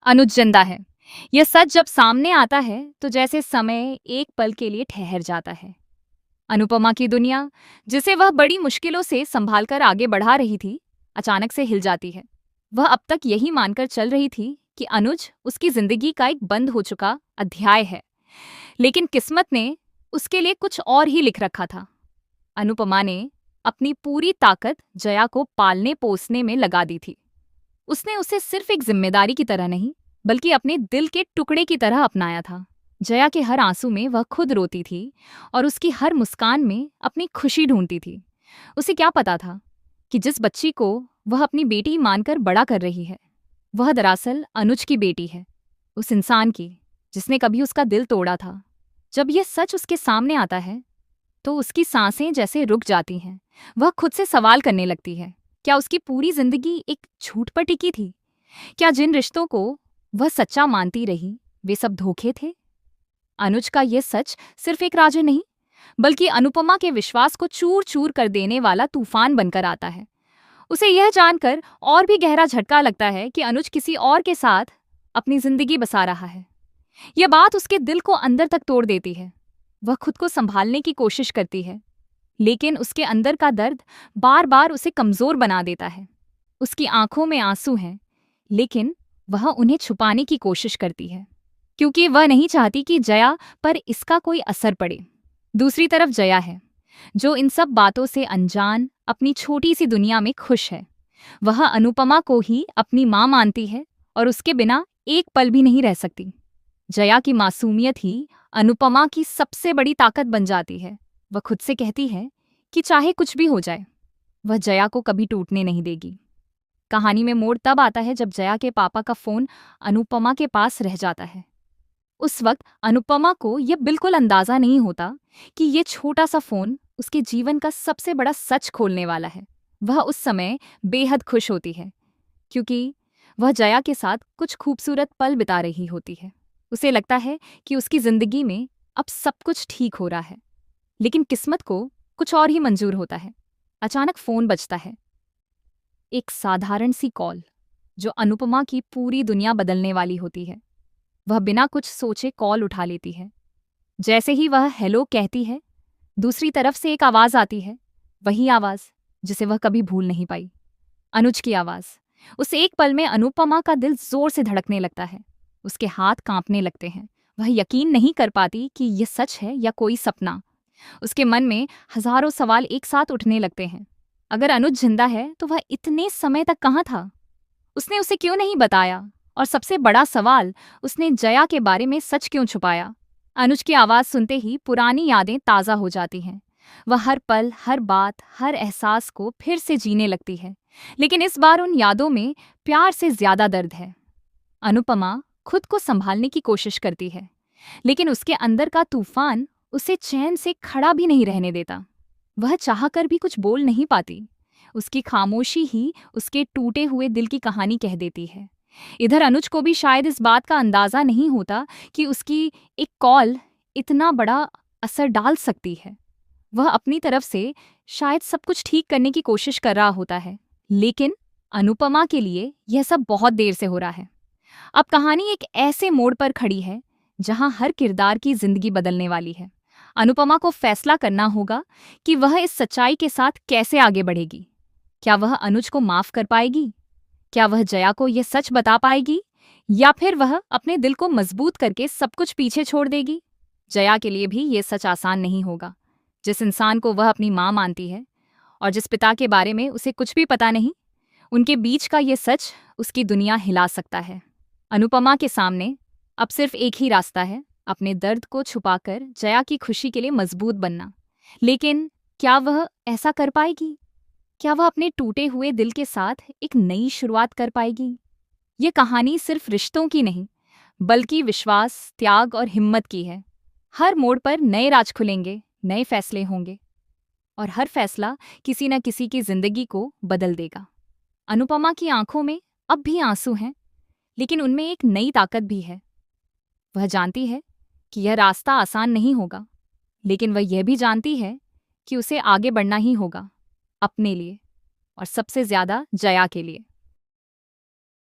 अनुज जिंदा है। यह सच जब सामने आता है तो जैसे समय एक पल के लिए ठहर जाता है। अनुपमा की दुनिया, जिसे वह बड़ी मुश्किलों से संभालकर आगे बढ़ा रही थी, अचानक से हिल जाती है। वह अब तक यही मानकर चल रही थी कि अनुज उसकी जिंदगी का एक बंद हो चुका अध्याय है, लेकिन किस्मत ने उसके लिए कुछ और ही लिख रखा था। अनुपमा ने अपनी पूरी ताकत जया को पालने पोसने में लगा दी थी। उसने उसे सिर्फ एक जिम्मेदारी की तरह नहीं, बल्कि अपने दिल के टुकड़े की तरह अपनाया था। जया के हर आंसू में वह खुद रोती थी और उसकी हर मुस्कान में अपनी खुशी ढूंढती थी। उसे क्या पता था कि जिस बच्ची को वह अपनी बेटी मानकर बड़ा कर रही है, वह दरअसल अनुज की बेटी है, उस इंसान की जिसने कभी उसका दिल तोड़ा था। जब यह सच उसके सामने आता है तो उसकी सांसें जैसे रुक जाती हैं। वह खुद से सवाल करने लगती है, क्या उसकी पूरी जिंदगी एक झूठ पर टिकी थी? क्या जिन रिश्तों को वह सच्चा मानती रही, वे सब धोखे थे? अनुज का यह सच सिर्फ एक राज नहीं, बल्कि अनुपमा के विश्वास को चूर चूर कर देने वाला तूफान बनकर आता है। उसे यह जानकर और भी गहरा झटका लगता है कि अनुज किसी और के साथ अपनी जिंदगी बसा रहा है। यह बात उसके दिल को अंदर तक तोड़ देती है। वह खुद को संभालने की कोशिश करती है, लेकिन उसके अंदर का दर्द बार बार उसे कमजोर बना देता है। उसकी आंखों में आंसू हैं, लेकिन वह उन्हें छुपाने की कोशिश करती है, क्योंकि वह नहीं चाहती कि जया पर इसका कोई असर पड़े। दूसरी तरफ जया है, जो इन सब बातों से अनजान अपनी छोटी सी दुनिया में खुश है। वह अनुपमा को ही अपनी मां मानती है और उसके बिना एक पल भी नहीं रह सकती। जया की मासूमियत ही अनुपमा की सबसे बड़ी ताकत बन जाती है। वह खुद से कहती है कि चाहे कुछ भी हो जाए, वह जया को कभी टूटने नहीं देगी। कहानी में मोड़ तब आता है जब जया के पापा का फोन अनुपमा के पास रह जाता है। उस वक्त अनुपमा को यह बिल्कुल अंदाजा नहीं होता कि यह छोटा सा फोन उसके जीवन का सबसे बड़ा सच खोलने वाला है। वह उस समय बेहद खुश होती है, क्योंकि वह जया के साथ कुछ खूबसूरत पल बिता रही होती है। उसे लगता है कि उसकी जिंदगी में अब सब कुछ ठीक हो रहा है, लेकिन किस्मत को कुछ और ही मंजूर होता है। अचानक फोन बजता है। एक साधारण सी कॉल, जो अनुपमा की पूरी दुनिया बदलने वाली होती है। वह बिना कुछ सोचे कॉल उठा लेती है। जैसे ही वह हेलो कहती है, दूसरी तरफ से एक आवाज आती है, वही आवाज जिसे वह कभी भूल नहीं पाई, अनुज की आवाज। उस एक पल में अनुपमा का दिल जोर से धड़कने लगता है। उसके हाथ कांपने लगते हैं। वह यकीन नहीं कर पाती कि यह सच है या कोई सपना। उसके मन में हजारों सवाल एक साथ उठने लगते हैं। अगर अनुज जिंदा है तो वह इतने समय तक कहाँ था? उसने उसे क्यों नहीं बताया? और सबसे बड़ा सवाल, उसने जया के बारे में सच क्यों छुपाया? अनुज की आवाज सुनते ही पुरानी यादें ताजा हो जाती हैं। वह हर पल, हर बात, हर एहसास को फिर से जीने लगती है, लेकिन इस बार उन यादों में प्यार से ज्यादा दर्द है। अनुपमा खुद को संभालने की कोशिश करती है, लेकिन उसके अंदर का तूफान उसे चैन से खड़ा भी नहीं रहने देता। वह चाहकर भी कुछ बोल नहीं पाती। उसकी खामोशी ही उसके टूटे हुए दिल की कहानी कह देती है। इधर अनुज को भी शायद इस बात का अंदाजा नहीं होता कि उसकी एक कॉल इतना बड़ा असर डाल सकती है। वह अपनी तरफ से शायद सब कुछ ठीक करने की कोशिश कर रहा होता है, लेकिन अनुपमा के लिए यह सब बहुत देर से हो रहा है। अब कहानी एक ऐसे मोड़ पर खड़ी है जहां हर किरदार की जिंदगी बदलने वाली है। अनुपमा को फैसला करना होगा कि वह इस सच्चाई के साथ कैसे आगे बढ़ेगी। क्या वह अनुज को माफ कर पाएगी? क्या वह जया को यह सच बता पाएगी, या फिर वह अपने दिल को मजबूत करके सब कुछ पीछे छोड़ देगी? जया के लिए भी ये सच आसान नहीं होगा। जिस इंसान को वह अपनी मां मानती है और जिस पिता के बारे में उसे कुछ भी पता नहीं, उनके बीच का ये सच उसकी दुनिया हिला सकता है। अनुपमा के सामने अब सिर्फ एक ही रास्ता है, अपने दर्द को छुपाकर जया की खुशी के लिए मजबूत बनना। लेकिन क्या वह ऐसा कर पाएगी? क्या वह अपने टूटे हुए दिल के साथ एक नई शुरुआत कर पाएगी? ये कहानी सिर्फ रिश्तों की नहीं, बल्कि विश्वास, त्याग और हिम्मत की है। हर मोड़ पर नए राज खुलेंगे, नए फैसले होंगे, और हर फैसला किसी न किसी की जिंदगी को बदल देगा। अनुपमा की आंखों में अब भी आंसू हैं, लेकिन उनमें एक नई ताकत भी है। वह जानती है कि यह रास्ता आसान नहीं होगा, लेकिन वह यह भी जानती है कि उसे आगे बढ़ना ही होगा, अपने लिए और सबसे ज्यादा जया के लिए।